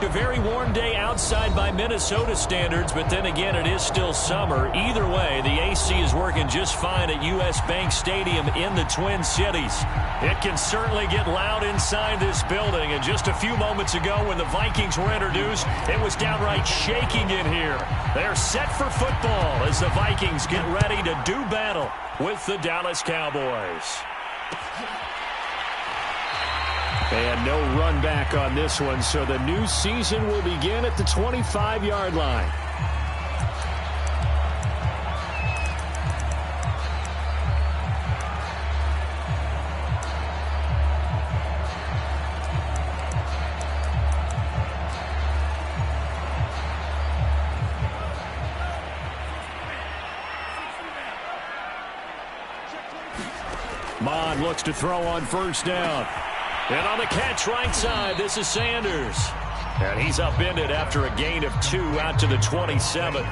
A very warm day outside by Minnesota standards, but then again, it is still summer. Either way, the AC is working just fine at U.S. Bank Stadium in the Twin Cities. It can certainly get loud inside this building, and just a few moments ago when the Vikings were introduced, it was downright shaking in here. They're set for football as the Vikings get ready to do battle with the Dallas Cowboys. And no run back on this one, so the new season will begin at the 25-yard line. Mond looks to throw on first down. And on the catch right side, this is Sanders. And he's upended after a gain of 2 out to the 27.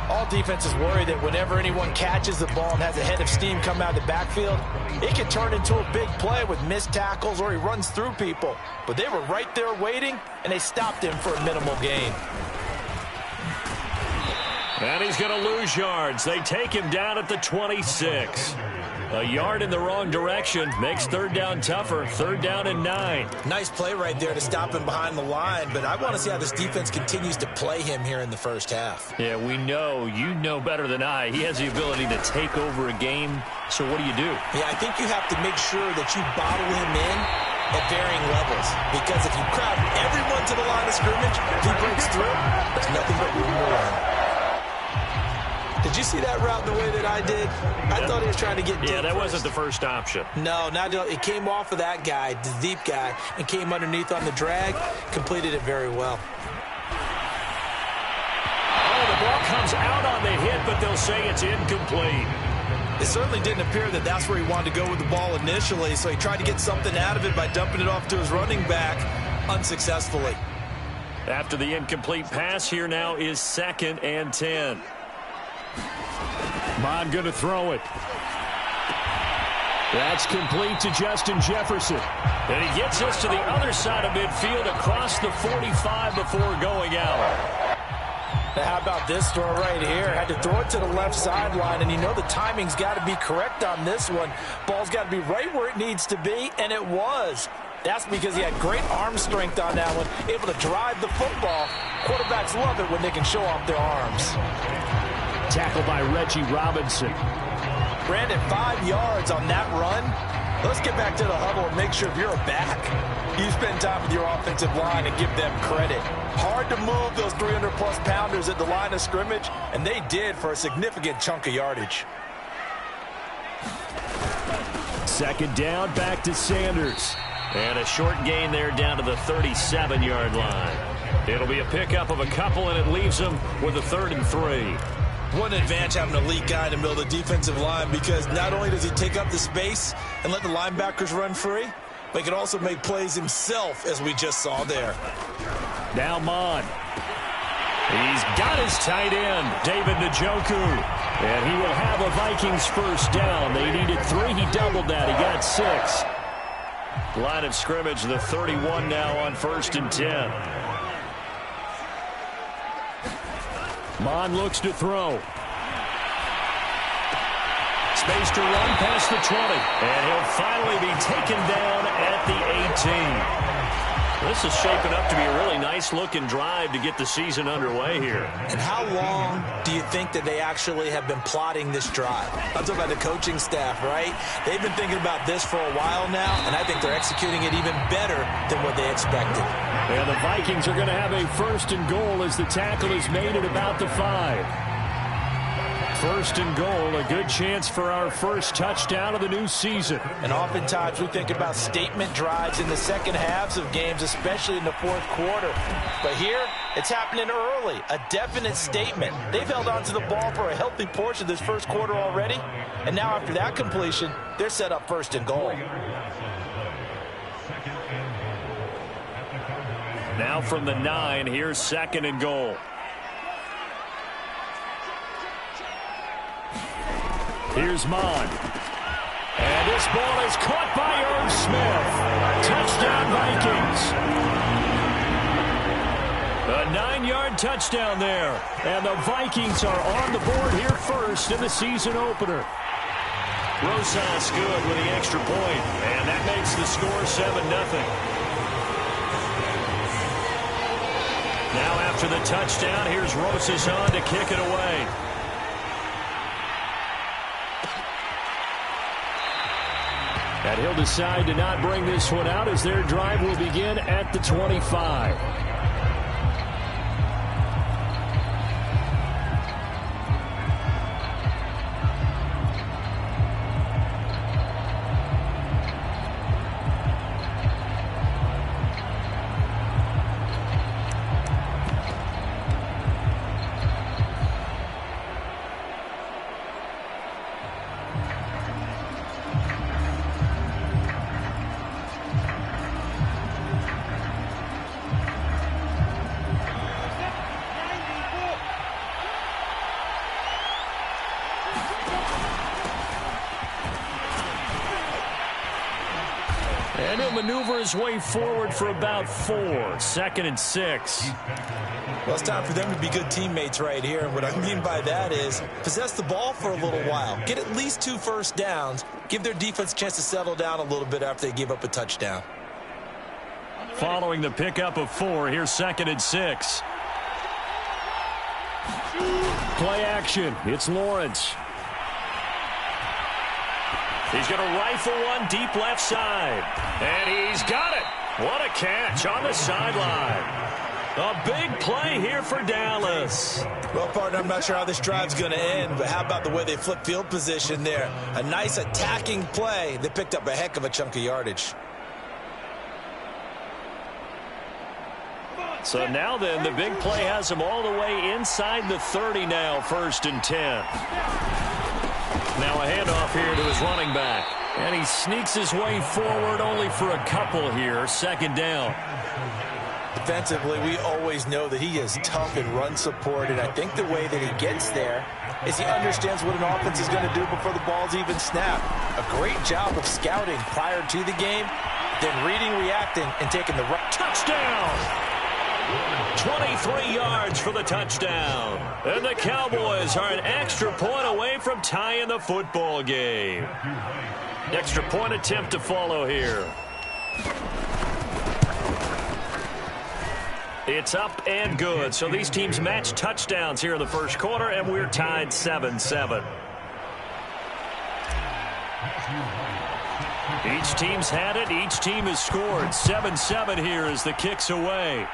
All defenses worry that whenever anyone catches the ball and has a head of steam come out of the backfield, it can turn into a big play with missed tackles or he runs through people. But they were right there waiting, and they stopped him for a minimal gain. And he's going to lose yards. They take him down at the 26. A yard in the wrong direction makes third down tougher. 3rd down and 9. Nice play right there to stop him behind the line, but I want to see how this defense continues to play him here in the first half. Yeah, we know. You know better than I. He has the ability to take over a game. So what do you do? Yeah, I think you have to make sure that you bottle him in at varying levels, because if you crowd everyone to the line of scrimmage, if he breaks through, there's nothing but room to run. Did you see that route the way that I did? I thought he was trying to get deep. Yeah, that first. wasn't the first option. No, it came off of that guy, the deep guy, and came underneath on the drag, completed it very well. Oh, the ball comes out on the hit, but they'll say it's incomplete. It certainly didn't appear that that's where he wanted to go with the ball initially, so he tried to get something out of it by dumping it off to his running back unsuccessfully. After the incomplete pass, here now is 2nd and 10. Mond going to throw it. That's complete to Justin Jefferson. And he gets us to the other side of midfield across the 45 before going out. Now, how about this throw right here? Had to throw it to the left sideline, and you know the timing's got to be correct on this one. Ball's got to be right where it needs to be, and it was. That's because he had great arm strength on that one, able to drive the football. Quarterbacks love it when they can show off their arms. Tackled by Reggie Robinson. Brandon, 5 yards on that run. Let's get back to the huddle and make sure if you're a back, you spend time with your offensive line and give them credit. Hard to move those 300-plus pounders at the line of scrimmage, and they did for a significant chunk of yardage. 2nd down, back to Sanders. And a short gain there down to the 37-yard line. It'll be a pickup of a couple, and it leaves them with a 3rd and 3. What an advantage having an elite guy in the middle of the defensive line, because not only does he take up the space and let the linebackers run free, but he can also make plays himself, as we just saw there. Now Mond. He's got his tight end, David Njoku. And he will have a Vikings first down. They needed 3. He doubled that. He got 6. Line of scrimmage, the 31 now on 1st and 10. Mond looks to throw. Space to run past the 20. And he'll finally be taken down at the 18. This is shaping up to be a really nice-looking drive to get the season underway here. And how long do you think that they actually have been plotting this drive? I'm talking about the coaching staff, right? They've been thinking about this for a while now, and I think they're executing it even better than what they expected. And the Vikings are going to have a 1st and goal as the tackle is made at about the 5. 1st and goal, a good chance for our first touchdown of the new season. And oftentimes we think about statement drives in the second halves of games, especially in the 4th quarter. But here, it's happening early, a definite statement. They've held on to the ball for a healthy portion of this 1st quarter already. And now after that completion, they're set up 1st and goal. Now from the 9, here's 2nd and goal. Here's Mond. And this ball is caught by Irv Smith. Touchdown, Vikings. A 9-yard touchdown there. And the Vikings are on the board here first in the season opener. Rosas good with the extra point. And that makes the score 7-0. Now after the touchdown, here's Rosas on to kick it away. And he'll decide to not bring this one out as their drive will begin at the 25. And he'll maneuver his way forward for about 4. 2nd and 6. Well, it's time for them to be good teammates right here. And what I mean by that is possess the ball for a little while. Get at least 2 first downs. Give their defense a chance to settle down a little bit after they give up a touchdown. Following the pickup of 4, here's 2nd and 6. Play action. It's Lawrence. He's going to rifle one deep left side. And he's got it. What a catch on the sideline. A big play here for Dallas. Well, partner, I'm not sure how this drive's going to end, but how about the way they flip field position there? A nice attacking play. They picked up a heck of a chunk of yardage. So now then, the big play has him all the way inside the 30 now, 1st and 10. Now a handoff here to his running back. And he sneaks his way forward only for a couple here. 2nd down. Defensively, we always know that he is tough in run support, and I think the way that he gets there is he understands what an offense is going to do before the ball's even snapped. A great job of scouting prior to the game, then reading, reacting, and taking the right. Touchdown! 23 yards for the touchdown. And the Cowboys are an extra point away from tying the football game. Extra point attempt to follow here. It's up and good. So these teams match touchdowns here in the first quarter, and we're tied 7-7. Each team's had it. Each team has scored. 7-7 here as the kick's away.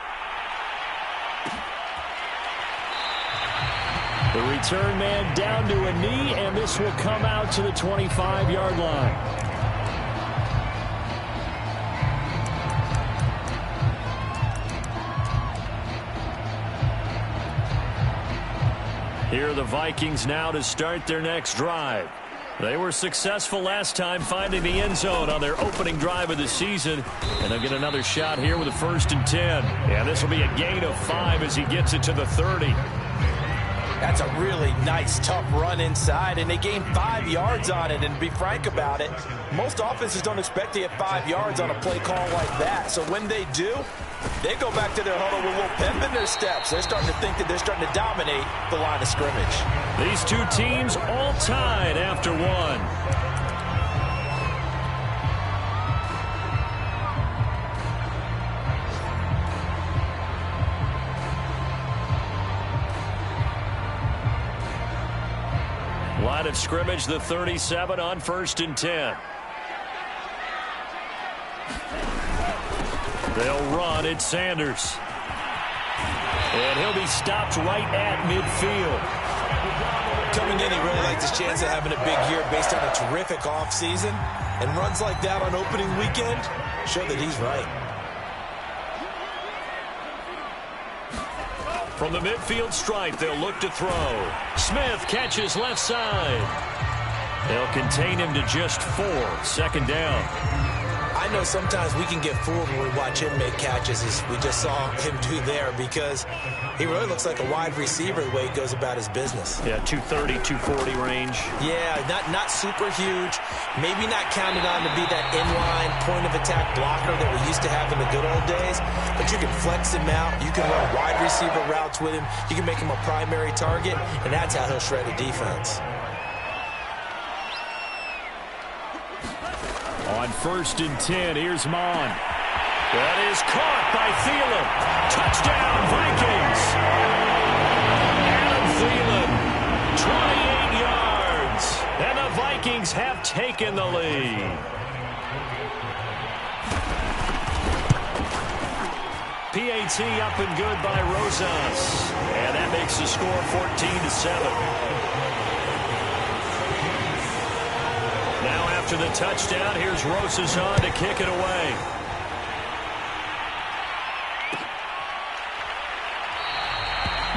The return man down to a knee, and this will come out to the 25-yard line. Here are the Vikings now to start their next drive. They were successful last time finding the end zone on their opening drive of the season. And they'll get another shot here with a 1st and 10. And this will be a gain of 5 as he gets it to the 30. That's a really nice, tough run inside, and they gained 5 yards on it. And to be frank about it, most offenses don't expect to get 5 yards on a play call like that. So when they do, they go back to their huddle with a little pep in their steps. They're starting to think that they're starting to dominate the line of scrimmage. These two teams all tied after 1. Line of scrimmage, the 37 on 1st and 10. They'll run. It's Sanders. And he'll be stopped right at midfield. Coming in, he really likes his chance of having a big year based on a terrific offseason. And runs like that on opening weekend show that he's right. From the midfield stripe, they'll look to throw. Smith catches left side. They'll contain him to just 4. 2nd down. I know sometimes we can get fooled when we watch him make catches, as we just saw him do there, because he really looks like a wide receiver the way he goes about his business. Yeah, 230, 240 range. Yeah, not super huge. Maybe not counted on to be that inline point of attack blocker that we used to have in the good old days, but you can flex him out. You can run wide receiver routes with him. You can make him a primary target, and that's how he'll shred a defense. On 1st and 10, here's Mon. That is caught by Thielen. Touchdown, Vikings. Adam Thielen, 28 yards. And the Vikings have taken the lead. PAT up and good by Rosas. And that makes the score 14-7. Now after the touchdown, here's Rosas on to kick it away.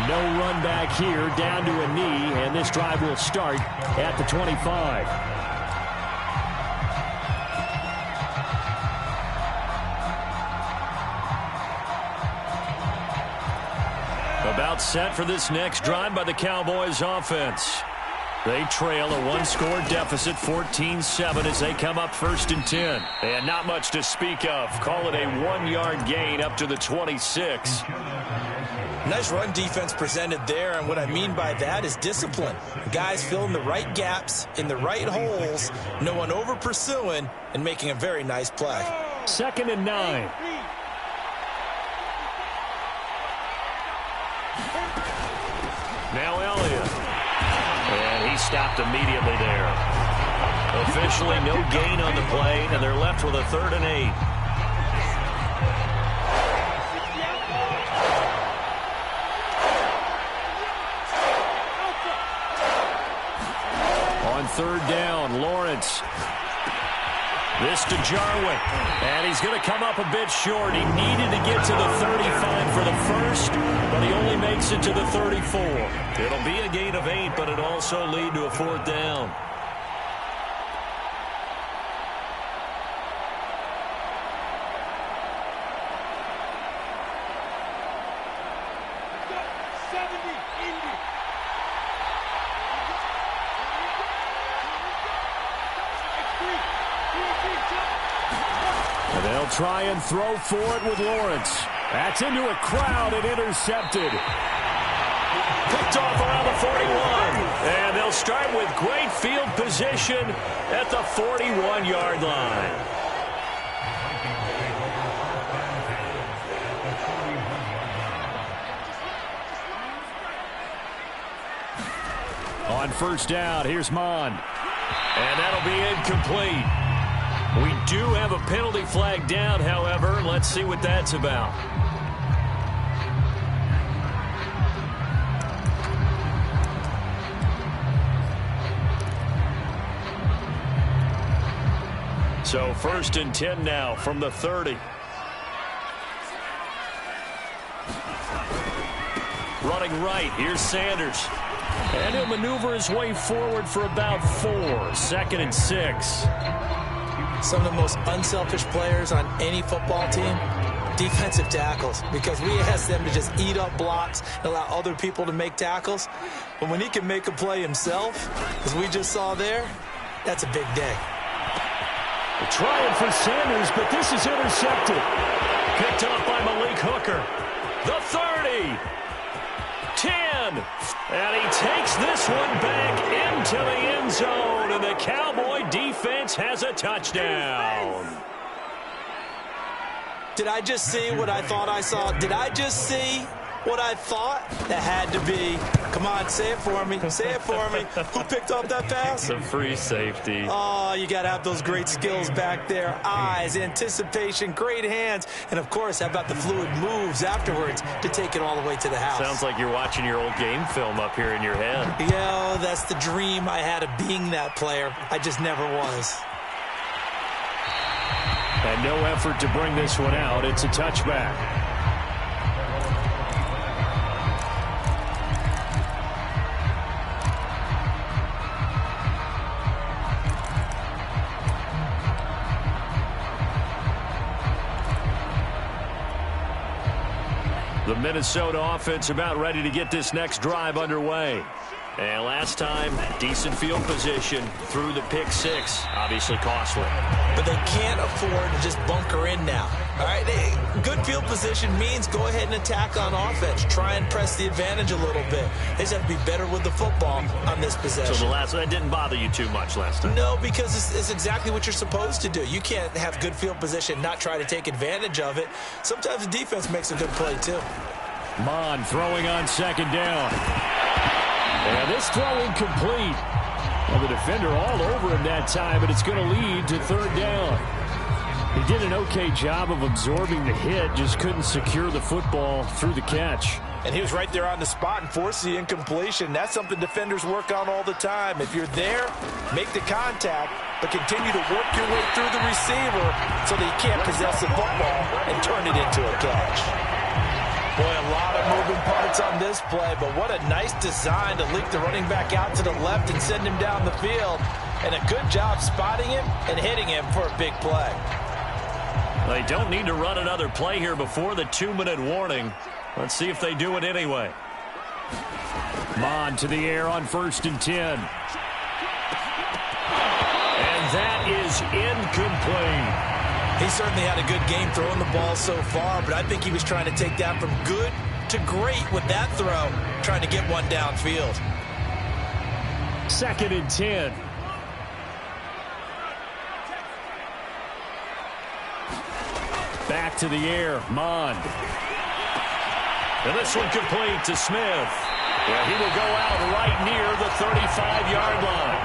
No run back here, down to a knee, and this drive will start at the 25. About set for this next drive by the Cowboys offense. They trail a one-score deficit, 14-7, as they come up 1st and 10. And not much to speak of. Call it a 1-yard gain up to the 26. Nice run defense presented there, and what I mean by that is discipline. Guys filling the right gaps in the right holes, no one over pursuing, and making a very nice play. 2nd and 9. Now Elliott. And he stopped immediately there. Officially no gain on the play, and they're left with a 3rd and 8. On 3rd down, Lawrence. This to Jarwin. And he's going to come up a bit short. He needed to get to the 35 for the first, but he only makes it to the 34. It'll be a gain of 8, but it'll also lead to a 4th down. They'll try and throw for it with Lawrence. That's into a crowd and intercepted. Picked off around the 41. And they'll start with great field position at the 41-yard line. On 1st down, here's Mon. And that'll be incomplete. We do have a penalty flag down, however. Let's see what that's about. So 1st and 10 now from the 30. Running right, here's Sanders. And he'll maneuver his way forward for about 4. 2nd and 6. Some of the most unselfish players on any football team, defensive tackles, because we ask them to just eat up blocks and allow other people to make tackles. But when he can make a play himself, as we just saw there, that's a big day. They're trying for Sanders, but this is intercepted. Picked off by Malik Hooker. The 30. 10. And he takes this one back into the end zone, and the Cowboy defense has a touchdown. Did I just see what I thought I saw? Did I just see what I thought? That had to be. Come on, say it for me. Say it for me. Who picked up that pass? The free safety. Oh, you got to have those great skills back there. Eyes, anticipation, great hands. And, of course, how about the fluid moves afterwards to take it all the way to the house? Sounds like you're watching your old game film up here in your head. Yeah, that's the dream I had of being that player. I just never was. And no effort to bring this one out. It's a touchback. The Minnesota offense about ready to get this next drive underway. And last time, decent field position through the pick six. Obviously costly. But they can't afford to just bunker in now. All right, good field position means go ahead and attack on offense. Try and press the advantage a little bit. They just have to be better with the football on this possession. So that didn't bother you too much last time? No, because it's exactly what you're supposed to do. You can't have good field position, not try to take advantage of it. Sometimes the defense makes a good play, too. Mon throwing on second down. And this throw incomplete. Well, the defender all over him that time, but it's going to lead to third down. He did an okay job of absorbing the hit, just couldn't secure the football through the catch. And he was right there on the spot and forced the incompletion. That's something defenders work on all the time. If you're there, make the contact, but continue to work your way through the receiver so that you can't possess the football and turn it into a catch. Boy, a lot of moving parts on this play, but what a nice design to leak the running back out to the left and send him down the field. And a good job spotting him and hitting him for a big play. They don't need to run another play here before the 2-minute warning. Let's see if they do it anyway. Mon to the air on 1st and 10. And that is incomplete. He certainly had a good game throwing the ball so far, but I think he was trying to take that from good to great with that throw, trying to get one downfield. 2nd and 10. Back to the air, Mon. And this one complete to Smith. Yeah, he will go out right near the 35-yard line.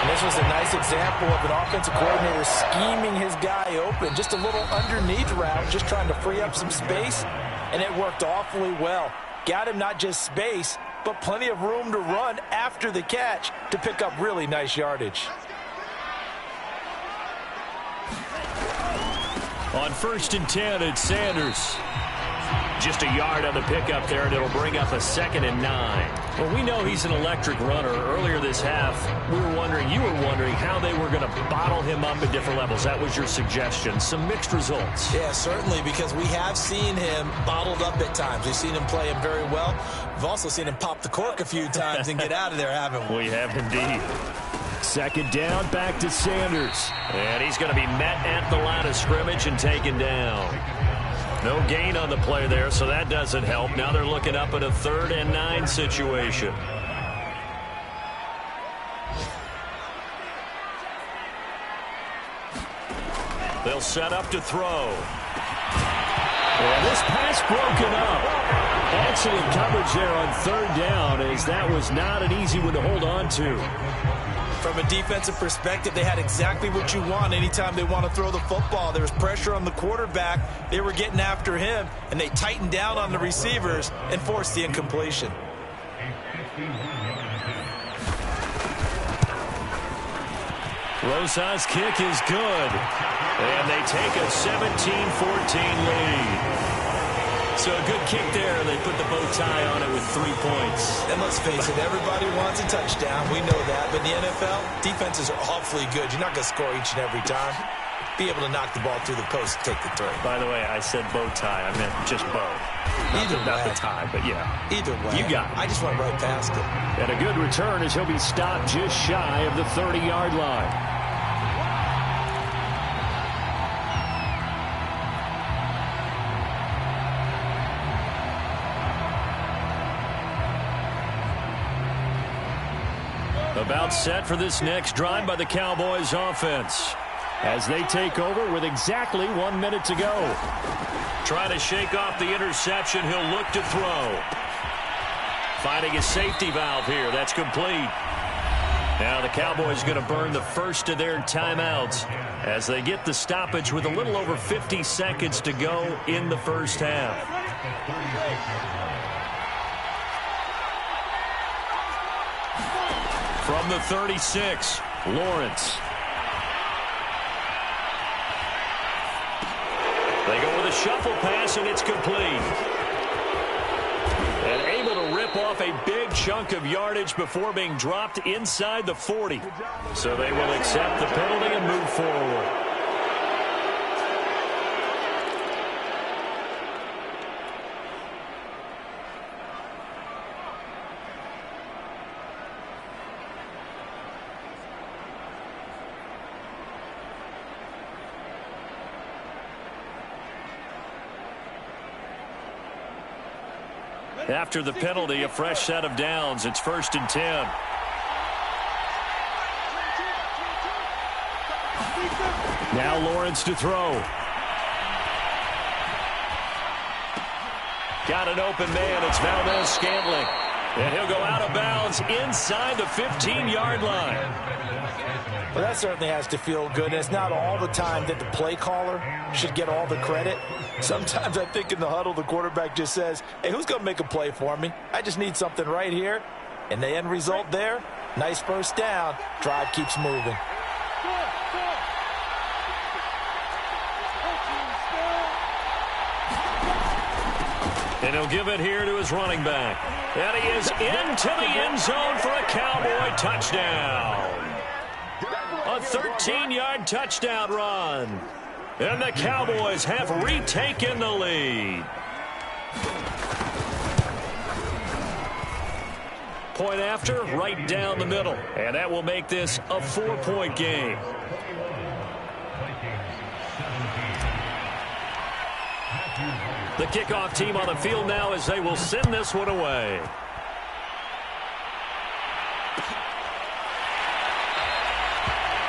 And this was a nice example of an offensive coordinator scheming his guy open. Just a little underneath route, just trying to free up some space, and it worked awfully well. Got him not just space, but plenty of room to run after the catch to pick up really nice yardage. On 1st and 10, it's Sanders. Just a yard on the pickup there, and it'll bring up a 2nd and 9. Well, we know he's an electric runner. Earlier this half, you were wondering how they were going to bottle him up at different levels. That was your suggestion. Some mixed results. Yeah, certainly, because we have seen him bottled up at times. We've seen him play him very well. We've also seen him pop the cork a few times and get out of there, haven't we? We have indeed. 2nd down, back to Sanders. And he's going to be met at the line of scrimmage and taken down. No gain on the play there, so that doesn't help. Now they're looking up at a 3rd and 9 situation. They'll set up to throw. And this pass broken up. Excellent coverage there on 3rd down, as that was not an easy one to hold on to. From a defensive perspective, they had exactly what you want anytime they want to throw the football. There was pressure on the quarterback. They were getting after him, and they tightened down on the receivers and forced the incompletion. Rosa's kick is good, and they take a 17-14 lead. So a good kick there. They put the bow tie on it with 3 points. And let's face it, everybody wants a touchdown. We know that. But in the NFL, defenses are awfully good. You're not going to score each and every time. Be able to knock the ball through the post and take the throw. By the way, I said bow tie. I meant just bow. Not the tie, but yeah. Either way. You got it. I just went right past it. And a good return as he'll be stopped just shy of the 30-yard line. About set for this next drive by the Cowboys offense, as they take over with exactly 1 minute to go. Trying to shake off the interception. He'll look to throw. Finding a safety valve here. That's complete. Now the Cowboys going to burn the first of their timeouts as they get the stoppage with a little over 50 seconds to go in the first half. From the 36, Lawrence. They go with a shuffle pass, and it's complete. And able to rip off a big chunk of yardage before being dropped inside the 40. So they will accept the penalty and move forward. After the penalty, a fresh set of downs. It's 1st and 10. Now Lawrence to throw. Got an open man. It's Valdez-Scantling. And he'll go out of bounds inside the 15-yard line. Well, that certainly has to feel good. And it's not all the time that the play caller should get all the credit. Sometimes I think in the huddle, the quarterback just says, hey, who's going to make a play for me? I just need something right here. And the end result there, nice first down. Drive keeps moving. And he'll give it here to his running back. And he is into the end zone for a Cowboy touchdown. A 13-yard touchdown run. And the Cowboys have retaken the lead. Point after, right down the middle. And that will make this a 4-point game. The kickoff team on the field now as they will send this one away.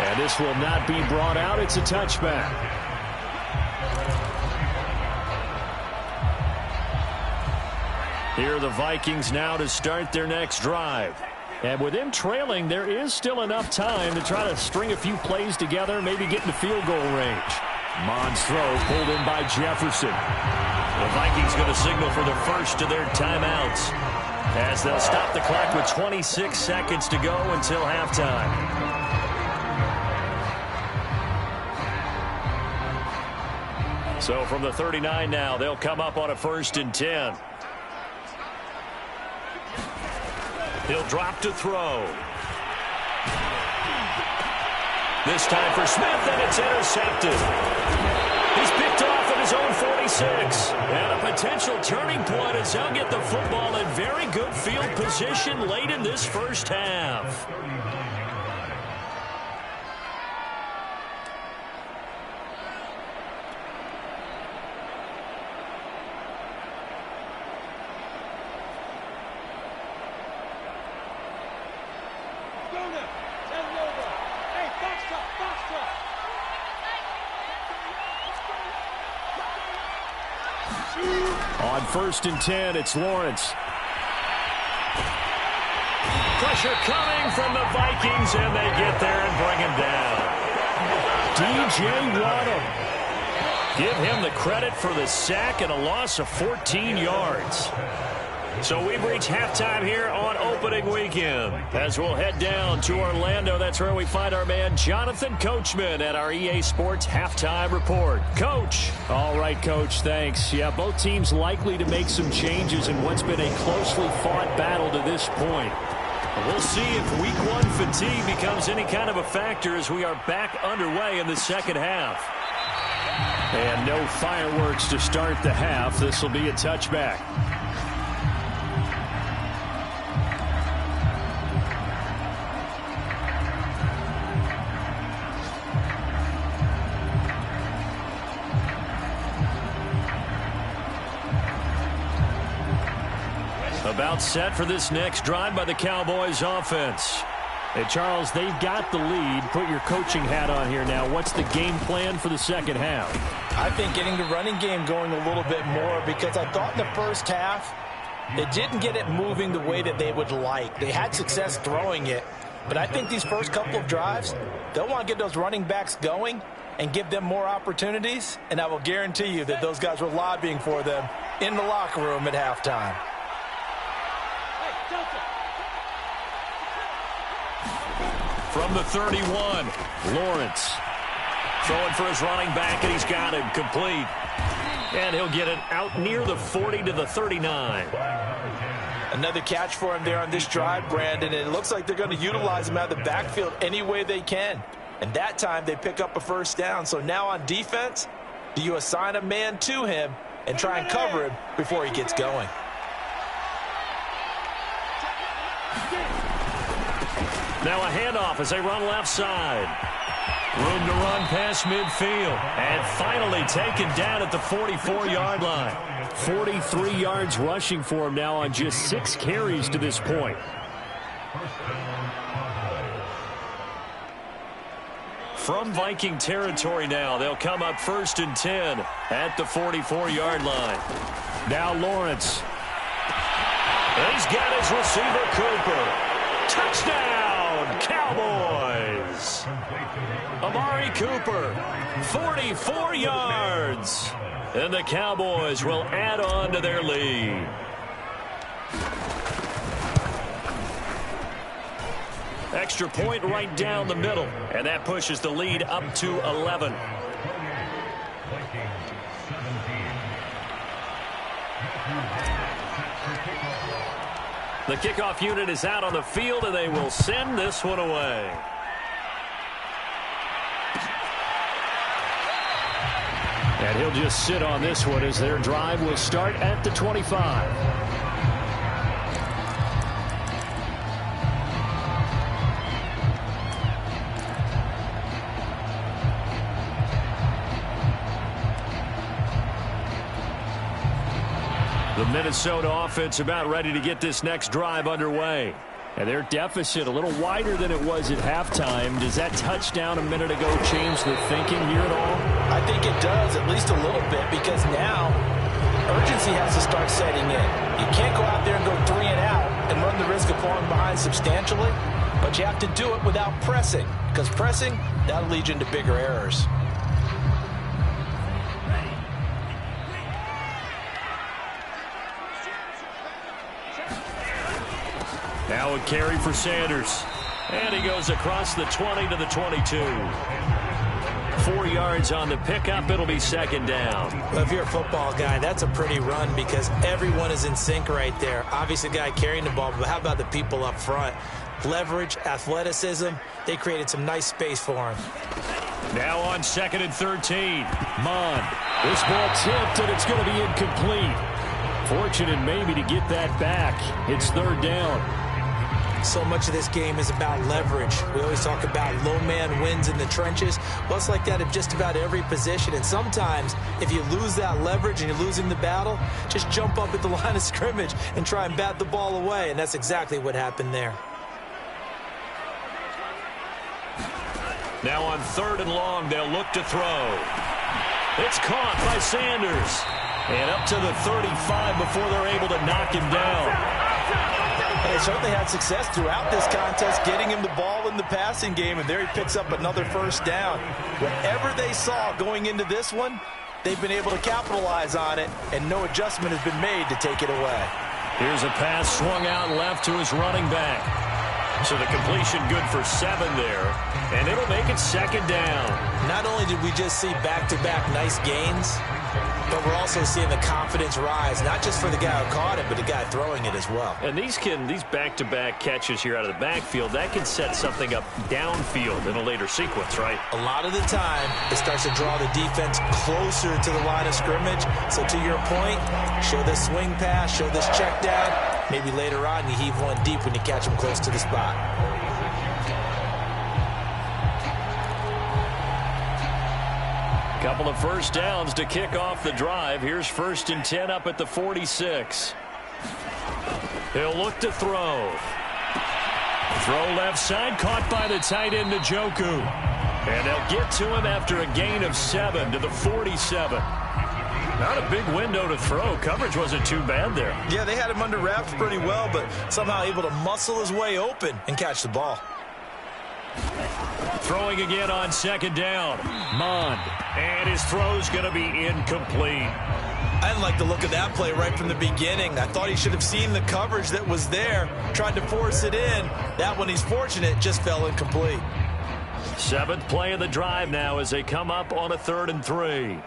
And this will not be brought out. It's a touchback. Here are the Vikings now to start their next drive. And with them trailing, there is still enough time to try to string a few plays together, maybe get into field goal range. Mond's throw pulled in by Jefferson. The Vikings going to signal for the first of their timeouts as they'll stop the clock with 26 seconds to go until halftime. So from the 39 now, they'll come up on a 1st and 10. He'll drop to throw. This time for Smith, and it's intercepted. He's picked off at his own 46. And a potential turning point as they'll get the football in very good field position late in this first half. On 1st and 10, it's Lawrence. Pressure coming from the Vikings, and they get there and bring him down. DJ Waddle. Give him the credit for the sack and a loss of 14 yards. So we've reached halftime here on opening weekend. As we'll head down to Orlando, that's where we find our man Jonathan Coachman at our EA Sports Halftime Report. Coach. All right, Coach, thanks. Yeah, both teams likely to make some changes in what's been a closely fought battle to this point. We'll see if Week 1 fatigue becomes any kind of a factor as we are back underway in the second half. And no fireworks to start the half. This will be a touchback. About set for this next drive by the Cowboys offense. Hey, Charles, they've got the lead. Put your coaching hat on here now. What's the game plan for the second half? I think getting the running game going a little bit more, because I thought in the first half they didn't get it moving the way that they would like. They had success throwing it, but I think these first couple of drives, they'll want to get those running backs going and give them more opportunities, and I will guarantee you that those guys were lobbying for them in the locker room at halftime. From the 31, Lawrence throwing for his running back, and he's got him complete. And he'll get it out near the 40 to the 39. Another catch for him there on this drive, Brandon. And it looks like they're going to utilize him out of the backfield any way they can. And that time they pick up a first down. So now on defense, do you assign a man to him and try and cover him before he gets going? Now a handoff as they run left side. Room to run past midfield. And finally taken down at the 44-yard line. 43 yards rushing for him now on just 6 carries to this point. From Viking territory now, they'll come up 1st and 10 at the 44-yard line. Now Lawrence. He's got his receiver, Cooper. Touchdown, Cowboys. Amari Cooper, 44 yards. And the Cowboys will add on to their lead. Extra point right down the middle. And that pushes the lead up to 11. The kickoff unit is out on the field, and they will send this one away. And he'll just sit on this one as their drive will start at the 25. The Minnesota offense about ready to get this next drive underway. And their deficit a little wider than it was at halftime. Does that touchdown a minute ago change the thinking here at all? I think it does, at least a little bit, because now urgency has to start setting in. You can't go out there and go 3 and out and run the risk of falling behind substantially, but you have to do it without pressing, because pressing, that'll lead you into bigger errors. Now a carry for Sanders. And he goes across the 20 to the 22. 4 yards on the pickup. It'll be 2nd down. Well, if you're a football guy, that's a pretty run because everyone is in sync right there. Obviously, the guy carrying the ball, but how about the people up front? Leverage, athleticism. They created some nice space for him. Now on 2nd and 13. Mon. This ball tipped, and it's going to be incomplete. Fortunate maybe to get that back. It's 3rd down. So much of this game is about leverage. We always talk about low man wins in the trenches. Well, it's like that at just about every position. And sometimes, if you lose that leverage and you're losing the battle, just jump up at the line of scrimmage and try and bat the ball away. And that's exactly what happened there. Now on 3rd and long, they'll look to throw. It's caught by Sanders. And up to the 35 before they're able to knock him down. They certainly had success throughout this contest, getting him the ball in the passing game, and there he picks up another 1st down. Whatever they saw going into this one, they've been able to capitalize on it, and no adjustment has been made to take it away. Here's a pass swung out left to his running back. So the completion good for 7 there, and it'll make it 2nd down. Not only did we just see back-to-back nice gains, but we're also seeing the confidence rise, not just for the guy who caught it, but the guy throwing it as well. And these back-to-back catches here out of the backfield, that can set something up downfield in a later sequence, right? A lot of the time, it starts to draw the defense closer to the line of scrimmage. So to your point, show this swing pass, show this check down. Maybe later on, you heave one deep when you catch them close to the spot. Couple of 1st downs to kick off the drive. Here's 1st and 10 up at the 46. He'll look to throw. Throw left side, caught by the tight end, Njoku. And they'll get to him after a gain of 7 to the 47. Not a big window to throw. Coverage wasn't too bad there. Yeah, they had him under wraps pretty well, but somehow able to muscle his way open and catch the ball. Throwing again on 2nd down. Mon. And his throw's going to be incomplete. I didn't like the look of that play right from the beginning. I thought he should have seen the coverage that was there, tried to force it in. That one, he's fortunate, just fell incomplete. 7th play of the drive now as they come up on a 3rd and 3.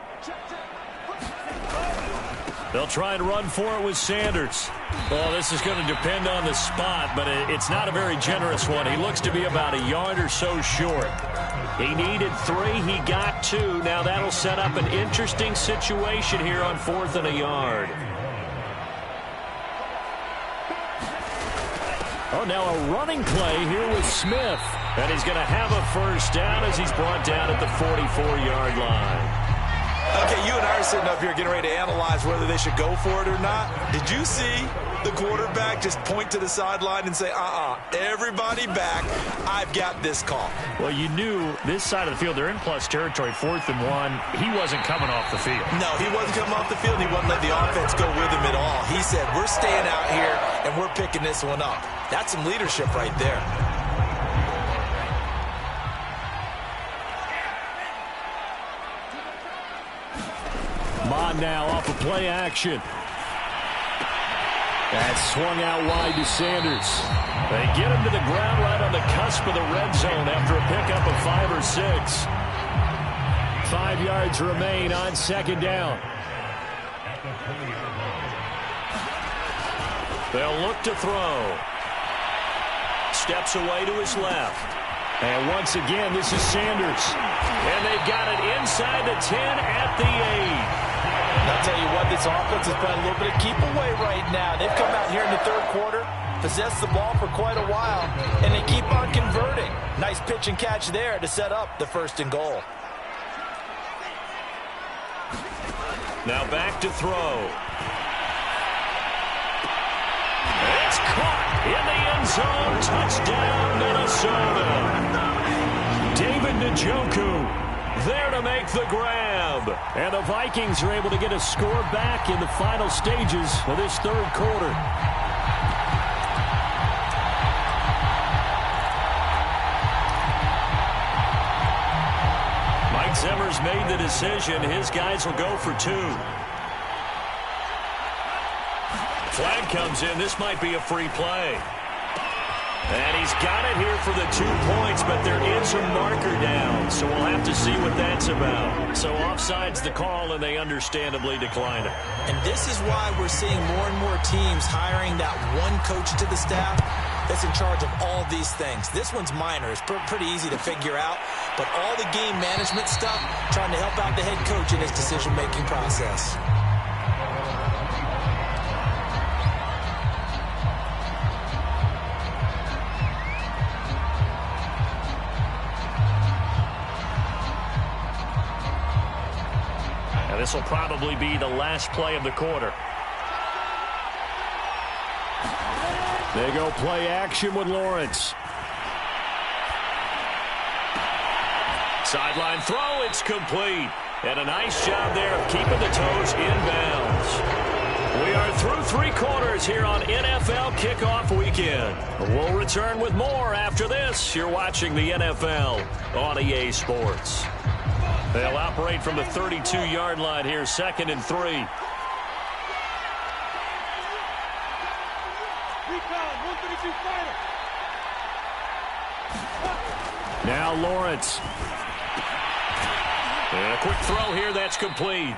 They'll try and run for it with Sanders. Well, this is going to depend on the spot, but it's not a very generous one. He looks to be about a yard or so short. He needed 3. He got 2. Now that'll set up an interesting situation here on 4th and a yard. Oh, now a running play here with Smith. And he's going to have a first down as he's brought down at the 44-yard line. Okay, you and I are sitting up here getting ready to analyze whether they should go for it or not. Did you see the quarterback just point to the sideline and say, everybody back, I've got this call? Well, you knew this side of the field, they're in plus territory, 4th and 1. He wasn't coming off the field. No, he wasn't coming off the field. He wouldn't let the offense go with him at all. He said, we're staying out here, and we're picking this one up. That's some leadership right there. Mond now off of play action. That's swung out wide to Sanders. They get him to the ground right on the cusp of the red zone after a pickup of 5 or 6. 5 yards remain on 2nd down. They'll look to throw. Steps away to his left. And once again, this is Sanders. And they've got it inside the 10 at the 8. I'll tell you what, this offense is playing a little bit of keep away right now. They've come out here in the 3rd quarter, possessed the ball for quite a while, and they keep on converting. Nice pitch and catch there to set up the 1st and goal. Now back to throw. It's caught in the end zone. Touchdown, Minnesota. David Njoku there to make the grab. And the Vikings are able to get a score back in the final stages of this 3rd quarter. Mike Zimmer's made the decision. His guys will go for 2. Flag comes in. This might be a free play. And he's got it here for the 2 points, but there is a marker down, so we'll have to see what that's about. So offside's the call, and they understandably decline it. And this is why we're seeing more and more teams hiring that one coach to the staff that's in charge of all these things. This one's minor. It's pretty easy to figure out, but all the game management stuff, trying to help out the head coach in his decision-making process. This will probably be the last play of the quarter. They go play action with Lawrence. Sideline throw, it's complete. And a nice job there of keeping the toes inbounds. We are through 3 quarters here on NFL Kickoff Weekend. We'll return with more after this. You're watching the NFL on EA Sports. They'll operate from the 32-yard line here, 2nd and 3. Now Lawrence. And a quick throw here, that's complete.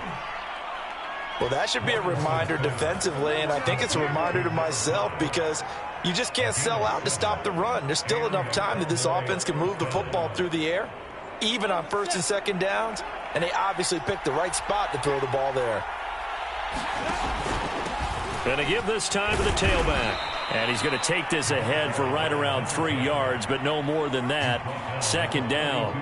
Well, that should be a reminder defensively, and I think it's a reminder to myself because you just can't sell out to stop the run. There's still enough time that this offense can move the football through the air, even on 1st and 2nd downs, and they obviously picked the right spot to throw the ball there. Going to give this time to the tailback. And he's going to take this ahead for right around 3 yards, but no more than that. 2nd down.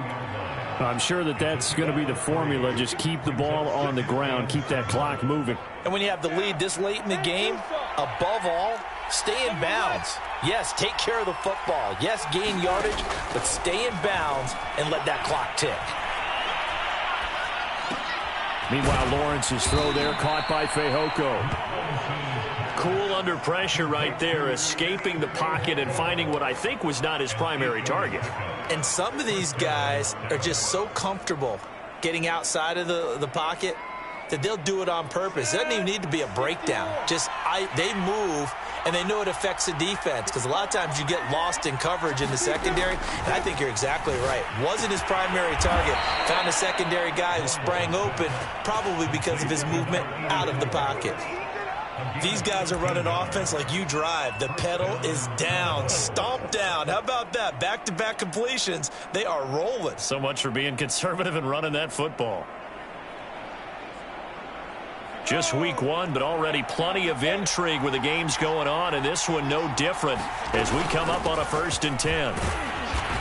I'm sure that's going to be the formula. Just keep the ball on the ground. Keep that clock moving. And when you have the lead this late in the game, above all, stay in bounds. Yes, take care of the football. Yes, gain yardage, but stay in bounds and let that clock tick. Meanwhile, Lawrence's throw there caught by Fehoko. Cool under pressure right there, escaping the pocket and finding what I think was not his primary target. And some of these guys are just so comfortable getting outside of the pocket that they'll do it on purpose. It doesn't even need to be a breakdown. They move, and they know it affects the defense because a lot of times you get lost in coverage in the secondary, and I think you're exactly right. Wasn't his primary target. Found a secondary guy who sprang open, probably because of his movement out of the pocket. These guys are running offense like you drive. The pedal is down, stomp down. How about that? Back-to-back completions. They are rolling. So much for being conservative and running that football. Just week 1, but already plenty of intrigue with the games going on, and this one no different as we come up on a 1st and 10.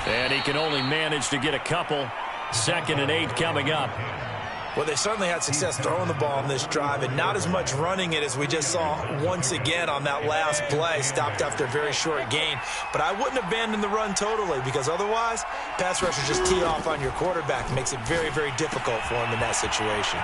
And he can only manage to get a couple. 2nd and 8 coming up. Well, they certainly had success throwing the ball on this drive and not as much running it as we just saw once again on that last play. Stopped after a very short gain. But I wouldn't abandon the run totally because otherwise, pass rushers just tee off on your quarterback. It makes it very, very difficult for him in that situation.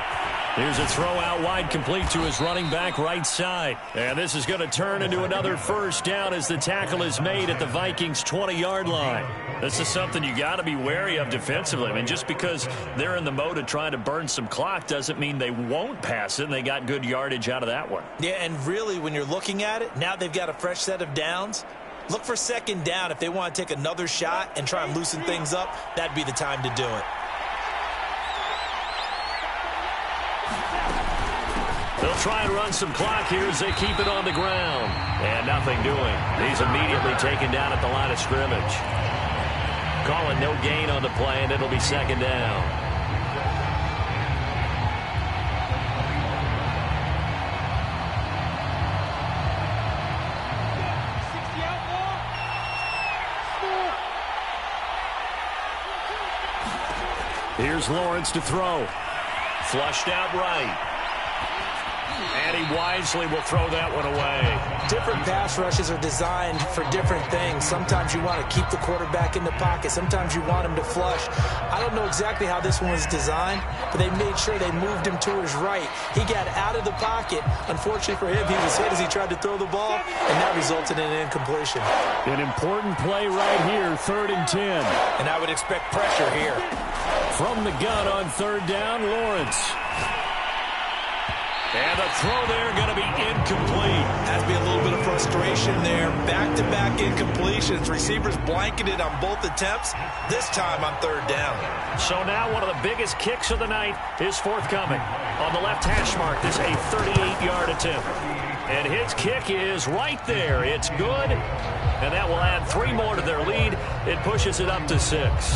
Here's a throw out wide, complete to his running back right side. And this is going to turn into another first down as the tackle is made at the Vikings' 20-yard line. This is something you got to be wary of defensively. I mean, just because they're in the mode of trying to burn some clock doesn't mean they won't pass it, and they got good yardage out of that one. Yeah, and really, when you're looking at it, now they've got a fresh set of downs. Look for 2nd down. If they want to take another shot and try and loosen things up, that'd be the time to do it. They'll try and run some clock here as they keep it on the ground. And nothing doing. He's immediately taken down at the line of scrimmage. Calling no gain on the play, and it'll be 2nd down. Here's Lawrence to throw. Flushed out right. And he wisely will throw that one away. Different pass rushes are designed for different things. Sometimes you want to keep the quarterback in the pocket. Sometimes you want him to flush. I don't know exactly how this one was designed, but they made sure they moved him to his right. He got out of the pocket. Unfortunately for him, he was hit as he tried to throw the ball, and that resulted in an incompletion. An important play right here, 3rd and 10. And I would expect pressure here. From the gun on 3rd down, Lawrence. And the throw there going to be incomplete. Has to be a little bit of frustration there. Back-to-back incompletions. Receivers blanketed on both attempts, this time on 3rd down. So now one of the biggest kicks of the night is forthcoming. On the left hash mark, this is a 38-yard attempt. And his kick is right there. It's good. And that will add 3 more to their lead. It pushes it up to 6.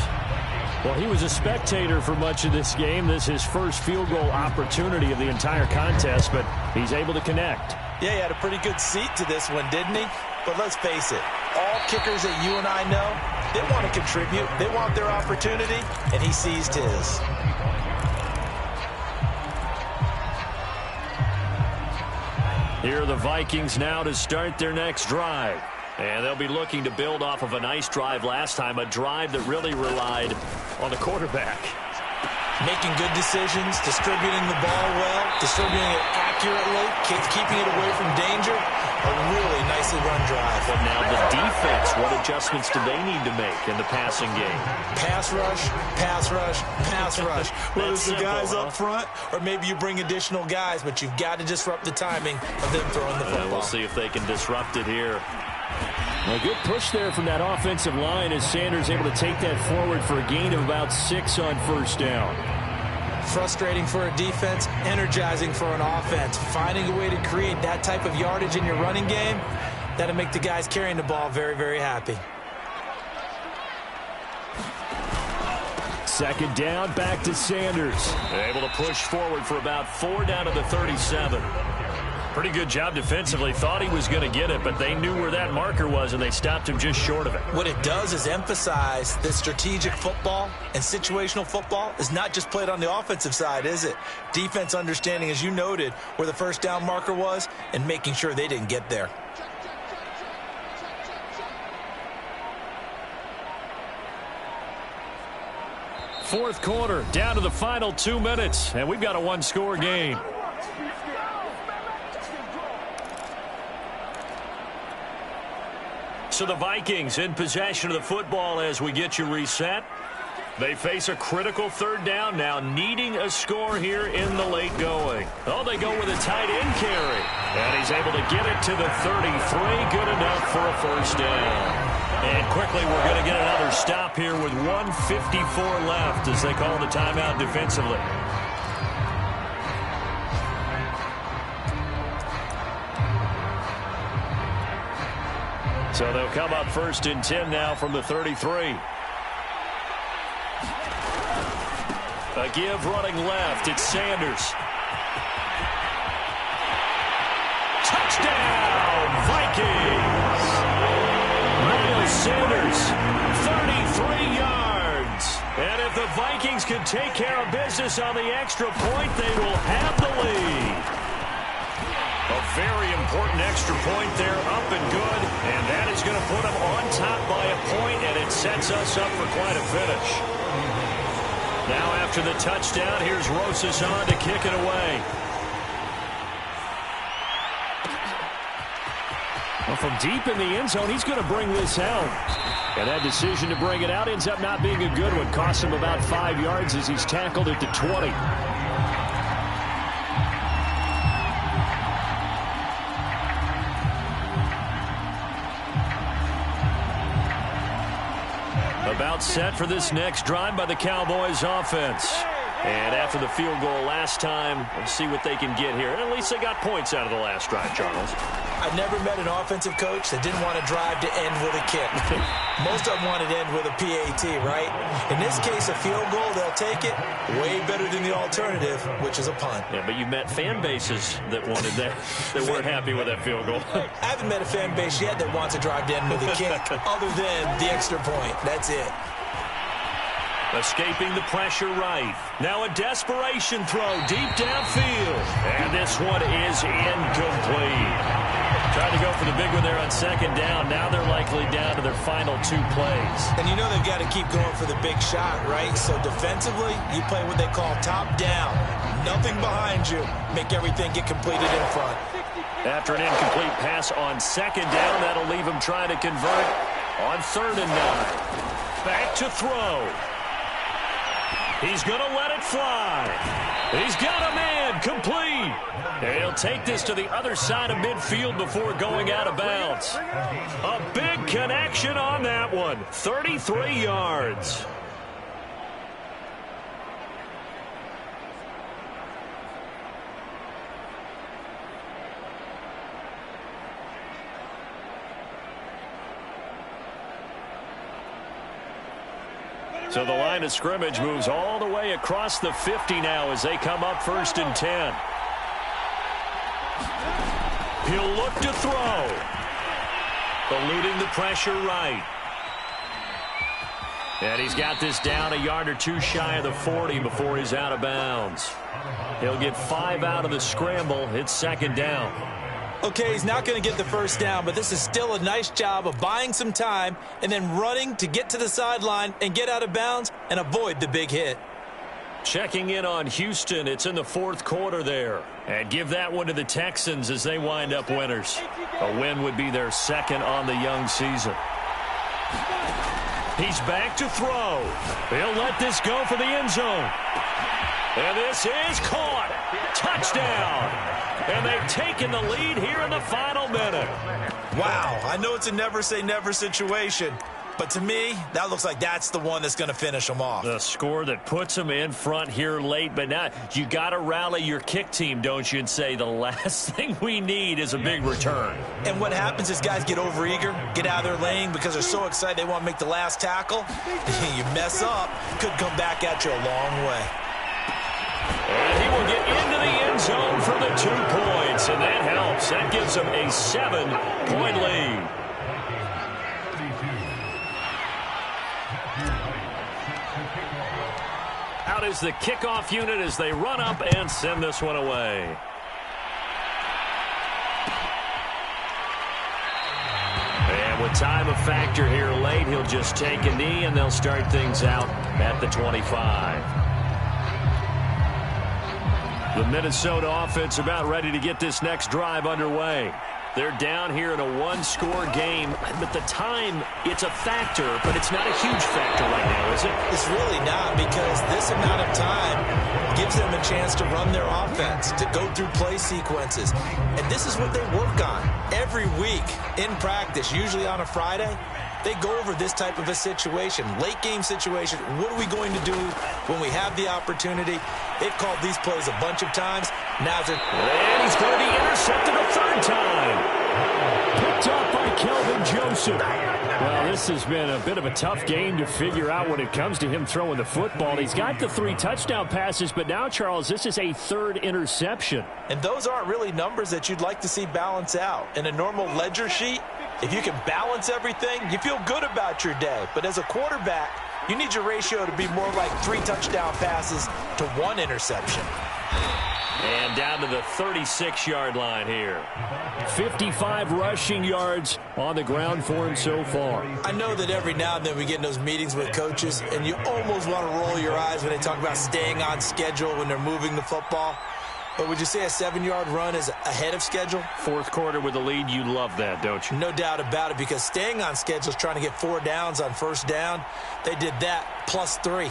Well, he was a spectator for much of this game. This is his first field goal opportunity of the entire contest, but he's able to connect. Yeah, he had a pretty good seat to this one, didn't he? But let's face it, all kickers that you and I know, they want to contribute. They want their opportunity, and he seized his. Here are the Vikings now to start their next drive. And they'll be looking to build off of a nice drive last time, a drive that really relied on the quarterback. Making good decisions, distributing the ball well, distributing it accurately, keeping it away from danger. A really nicely run drive. But now the defense, what adjustments do they need to make in the passing game? Pass rush, pass rush, pass rush. Whether it's the guys up front or maybe you bring additional guys, but you've got to disrupt the timing of them throwing the football. We'll see if they can disrupt it here. A good push there from that offensive line as Sanders able to take that forward for a gain of about 6 on 1st down. Frustrating for a defense, energizing for an offense. Finding a way to create that type of yardage in your running game, that'll make the guys carrying the ball very, very happy. 2nd down, back to Sanders. Able to push forward for about 4 down to the 37. Pretty good job defensively. Thought he was going to get it, but they knew where that marker was, and they stopped him just short of it. What it does is emphasize that strategic football and situational football is not just played on the offensive side, is it? Defense understanding, as you noted, where the 1st down marker was and making sure they didn't get there. Fourth quarter, down to the final 2 minutes, and we've got a 1-score game. So the Vikings in possession of the football as we get you reset. They face a critical 3rd down now, needing a score here in the late going. Oh, they go with a tight end carry. And he's able to get it to the 33. Good enough for a 1st down. And quickly we're going to get another stop here with 1:54 left as they call the timeout defensively. So they'll come up 1st and 10 now from the 33. A give running left. It's Sanders. Touchdown, Vikings! Miles Sanders, 33 And if the Vikings can take care of business on the extra point, they will have the lead. A very important extra point there, up and good. And that is going to put them on top by a point, and it sets us up for quite a finish. Now after the touchdown, here's Rosas on to kick it away. Well, from deep in the end zone, he's going to bring this out. And that decision to bring it out ends up not being a good one. Costs him about 5 yards as he's tackled at the 20. About set for this next drive by the Cowboys offense. And after the field goal last time, let's see what they can get here. And at least they got points out of the last drive, Charles. I've never met an offensive coach that didn't want to drive to end with a kick. Most of them wanted to end with a PAT, right? In this case, a field goal, they'll take it. Way better than the alternative, which is a punt. Yeah, but you met fan bases that wanted that, that weren't happy with that field goal. I haven't met a fan base yet that wants to drive to end with a kick, other than the extra point. That's it. Escaping the pressure right. Now a desperation throw deep downfield. And this one is incomplete. Trying to go for the big one there on second down. Now they're likely down to their final 2 plays. And you know they've got to keep going for the big shot, right? So defensively, you play what they call top down. Nothing behind you. Make everything get completed in front. After an incomplete pass on second down, that'll leave him trying to convert on 3rd and 9. Back to throw. He's going to let it fly. He's got a man, complete. And he'll take this to the other side of midfield before going out of bounds. A big connection on that one. 33 yards. So the line of scrimmage moves all the way across the 50 now as they come up 1st and 10. He'll look to throw. Eluding the pressure right. And he's got this down a yard or 2 shy of the 40 before he's out of bounds. He'll get 5 out of the scramble. It's 2nd down. Okay, he's not going to get the first down, but this is still a nice job of buying some time and then running to get to the sideline and get out of bounds and avoid the big hit. Checking in on Houston. It's in the 4th quarter there. And give that one to the Texans as they wind up winners. A win would be their 2nd on the young season. He's back to throw. He'll let this go for the end zone. And this is caught. Touchdown. And they've taken the lead here in the final minute. Wow, I know it's a never-say-never situation, but to me, that looks like that's the one that's going to finish them off. The score that puts them in front here late, but now you got to rally your kick team, don't you, and say the last thing we need is a big return. And what happens is guys get overeager, get out of their lane because they're so excited they want to make the last tackle. You mess up, could come back at you a long way. And he will get into the end zone for the 2 points, and that helps. That gives them a 7-point lead. Out is the kickoff unit as they run up and send this one away. And with time a factor here late, he'll just take a knee, and they'll start things out at the 25. The Minnesota offense about ready to get this next drive underway. They're down here in a 1-score game, but the time, it's a factor, but it's not a huge factor right now, is it? It's really not, because this amount of time gives them a chance to run their offense, to go through play sequences. And this is what they work on every week in practice, usually on a Friday. They go over this type of a situation, late game situation. What are we going to do when we have the opportunity? They've called these plays a bunch of times. Now's it. And he's going to be intercepted a 3rd time. Picked up by Kelvin Joseph. Well, this has been a bit of a tough game to figure out when it comes to him throwing the football. He's got the 3 touchdown passes, but now, Charles, this is a 3rd interception. And those aren't really numbers that you'd like to see balance out. In a normal ledger sheet, if you can balance everything, you feel good about your day. But as a quarterback, You need your ratio to be more like 3 touchdown passes to 1 interception. And down to the 36-yard line here. 55 rushing yards on the ground for him so far. I know that every now and then we get in those meetings with coaches, and you almost want to roll your eyes when they talk about staying on schedule when they're moving the football. But would you say a 7-yard run is ahead of schedule? Fourth quarter with the lead, you love that, don't you? No doubt about it, because staying on schedule is trying to get 4 downs on first down. They did that plus 3.